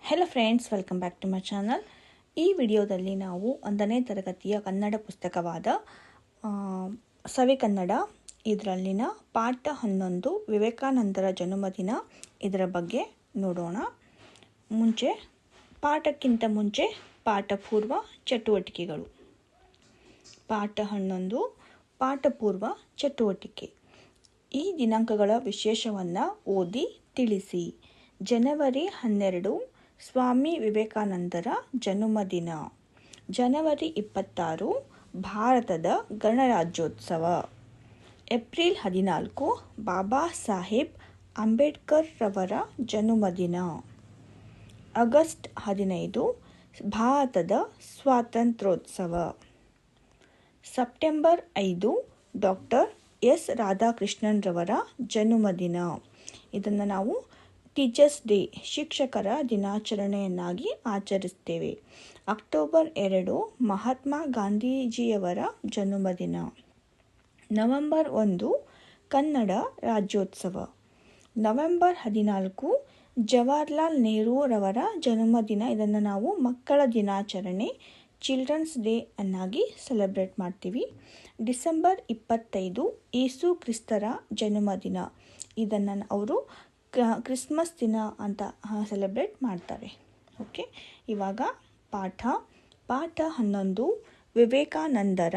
Hello friends, welcome back to my channel. ಈ ವಿಡಿಯೋದಲ್ಲಿ ನಾವು 1ನೇ ತರಗತಿಯ ಕನ್ನಡ ಪುಸ್ತಕವಾದ ಸವಿಕನ್ನಡ ಇದರಲ್ಲಿನ ಪಾಠ 11 ವಿವೇಕಾನಂದರ ಜನ್ಮದಿನ ಇದರ ಬಗ್ಗೆ ನೋಡೋಣ. ಪಾಠಕ್ಕಿಂತ ಮುಂಚೆ ಪಾಠಪೂರ್ವ ಚಟುವಟಿಕೆಗಳು. ಪಾಠ 11 ಪಾಠಪೂರ್ವ ಚಟುವಟಿಕೆ. ಈ ದಿನಾಂಕಗಳ ವಿಶೇಷವನ್ನು ಓದಿ ತಿಳಿಸಿ. ಜನವರಿ 12 ಸ್ವಾಮಿ ವಿವೇಕಾನಂದರ ಜನ್ಮದಿನ. ಜನವರಿ 26 ಭಾರತದ ಗಣರಾಜ್ಯೋತ್ಸವ. ಏಪ್ರಿಲ್ 14 ಬಾಬಾ ಸಾಹೇಬ್ ಅಂಬೇಡ್ಕರ್ ರವರ ಜನ್ಮದಿನ. ಆಗಸ್ಟ್ 15 ಭಾರತದ ಸ್ವಾತಂತ್ರ್ಯೋತ್ಸವ. ಸೆಪ್ಟೆಂಬರ್ 5 ಡಾಕ್ಟರ್ ಎಸ್ ರಾಧಾಕೃಷ್ಣನ್ ರವರ ಜನ್ಮದಿನ. ಇದನ್ನು ನಾವು ಟೀಚರ್ಸ್ ಡೇ, ಶಿಕ್ಷಕರ ದಿನಾಚರಣೆಯನ್ನಾಗಿ ಆಚರಿಸ್ತೇವೆ. ಅಕ್ಟೋಬರ್ 2 ಮಹಾತ್ಮ ಗಾಂಧೀಜಿಯವರ ಜನ್ಮದಿನ. ನವೆಂಬರ್ 1 ಕನ್ನಡ ರಾಜ್ಯೋತ್ಸವ. ನವೆಂಬರ್ 14 ಜವಾಹರ್ಲಾಲ್ ನೆಹರು ರವರ ಜನ್ಮದಿನ. ಇದನ್ನು ನಾವು ಮಕ್ಕಳ ದಿನಾಚರಣೆ, ಚಿಲ್ಡ್ರನ್ಸ್ ಡೇ ಅನ್ನಾಗಿ ಸೆಲೆಬ್ರೇಟ್ ಮಾಡ್ತೀವಿ. ಡಿಸೆಂಬರ್ 25 ಯೇಸು ಕ್ರಿಸ್ತರ ಜನ್ಮದಿನ. ಇದನ್ನು ಅವರು ಕ್ರಿಸ್ಮಸ್ ದಿನ ಅಂತ ಸೆಲೆಬ್ರೇಟ್ ಮಾಡ್ತಾರೆ. ಓಕೆ, ಇವಾಗ ಪಾಠ 11 ವಿವೇಕಾನಂದರ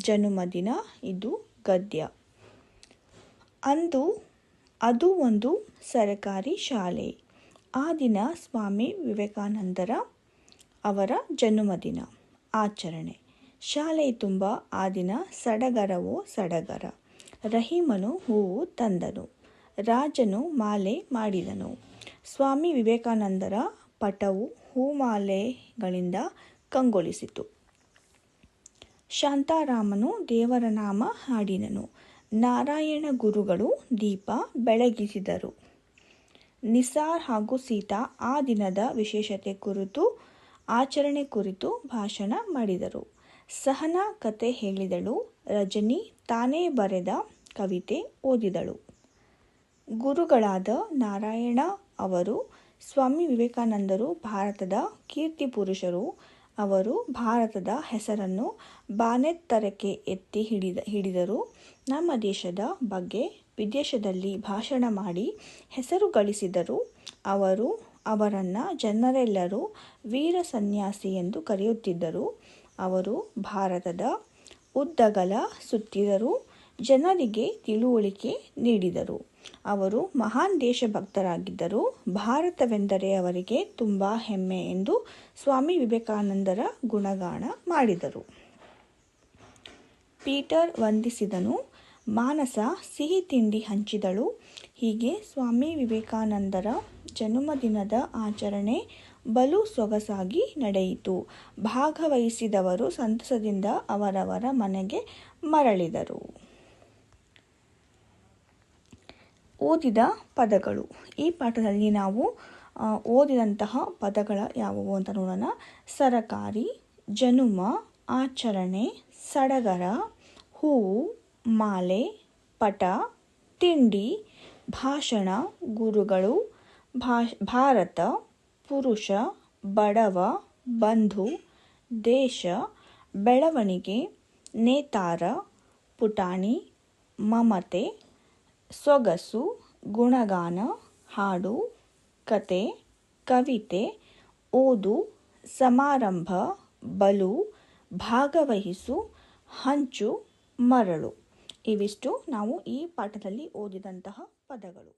ಜನ್ಮದಿನ. ಇದು ಗದ್ಯ. ಅದು ಒಂದು ಸರಕಾರಿ ಶಾಲೆ. ಆ ದಿನ ಸ್ವಾಮಿ ವಿವೇಕಾನಂದರ ಅವರ ಜನ್ಮದಿನ ಆಚರಣೆ. ಶಾಲೆ ತುಂಬ ಆ ದಿನ ಸಡಗರವೋ ಸಡಗರ. ರಹೀಮನು ಹೂವು ತಂದನು, ರಾಜನು ಮಾಲೆ ಮಾಡಿದನು. ಸ್ವಾಮಿ ವಿವೇಕಾನಂದರ ಪಟವು ಹೂಮಾಲೆಗಳಿಂದ ಕಂಗೊಳಿಸಿತು. ಶಾಂತಾರಾಮನು ದೇವರ ನಾಮ ಹಾಡಿದನು. ನಾರಾಯಣ ಗುರುಗಳು ದೀಪ ಬೆಳಗಿಸಿದರು. ನಿಸಾರ್ ಹಾಗೂ ಸೀತಾ ಆ ದಿನದ ವಿಶೇಷತೆ ಕುರಿತು, ಆಚರಣೆ ಕುರಿತು ಭಾಷಣ ಮಾಡಿದರು. ಸಹನಾ ಕತೆ ಹೇಳಿದಳು. ರಜನಿ ತಾನೇ ಬರೆದ ಕವಿತೆ ಓದಿದಳು. ಗುರುಗಳಾದ ನಾರಾಯಣ ಅವರು ಸ್ವಾಮಿ ವಿವೇಕಾನಂದರು ಭಾರತದ ಕೀರ್ತಿ ಪುರುಷರು. ಅವರು ಭಾರತದ ಹೆಸರನ್ನು ಬಾನೆತ್ತರಕ್ಕೆ ಎತ್ತಿ ಹಿಡಿದರು. ನಮ್ಮ ದೇಶದ ಬಗ್ಗೆ ವಿದೇಶದಲ್ಲಿ ಭಾಷಣ ಮಾಡಿ ಹೆಸರು ಗಳಿಸಿದರು. ಅವರನ್ನು ಜನರೆಲ್ಲರೂ ವೀರ ಸನ್ಯಾಸಿ ಎಂದು ಕರೆಯುತ್ತಿದ್ದರು. ಅವರು ಭಾರತದ ಉದ್ದಗಲ ಸುತ್ತಿದರು. ಜನರಿಗೆ ತಿಳುವಳಿಕೆ ನೀಡಿದರು. ಅವರು ಮಹಾನ್ ದೇಶಭಕ್ತರಾಗಿದ್ದರು. ಭಾರತವೆಂದರೆ ಅವರಿಗೆ ತುಂಬ ಹೆಮ್ಮೆ ಎಂದು ಸ್ವಾಮಿ ವಿವೇಕಾನಂದರ ಗುಣಗಾನ ಮಾಡಿದರು. ಪೀಟರ್ ವಂದಿಸಿದನು. ಮಾನಸ ಸಿಹಿ ತಿಂಡಿ ಹಂಚಿದಳು. ಹೀಗೆ ಸ್ವಾಮಿ ವಿವೇಕಾನಂದರ ಜನ್ಮದಿನದ ಆಚರಣೆ ಬಲು ಸೊಗಸಾಗಿ ನಡೆಯಿತು. ಭಾಗವಹಿಸಿದವರು ಸಂತಸದಿಂದ ಅವರವರ ಮನೆಗೆ ಮರಳಿದರು. ಓದಿದ ಪದಗಳು. ಈ ಪಾಠದಲ್ಲಿ ನಾವು ಓದಿದಂತಹ ಪದಗಳ ಯಾವುವು ಅಂತ ನೋಡೋಣ. ಸರಕಾರಿ, ಜನುಮ, ಆಚರಣೆ, ಸಡಗರ, ಹೂವು, ಮಾಲೆ, ಪಟ, ತಿಂಡಿ, ಭಾಷಣ, ಗುರುಗಳು, ಭಾರತ, ಪುರುಷ, ಬಡವ, ಬಂಧು, ದೇಶ, ಬೆಳವಣಿಗೆ, ನೇತಾರ, ಪುಟಾಣಿ, ಮಮತೆ, ಸೊಗಸು, ಗುಣಗಾನ, ಹಾಡು, ಕತೆ, ಕವಿತೆ, ಓದು, ಸಮಾರಂಭ, ಬಲು, ಭಾಗವಹಿಸು, ಹಂಚು, ಮರಳು. ಇವಿಷ್ಟು ನಾವು ಈ ಪಾಠದಲ್ಲಿ ಓದಿದಂತಹ ಪದಗಳು.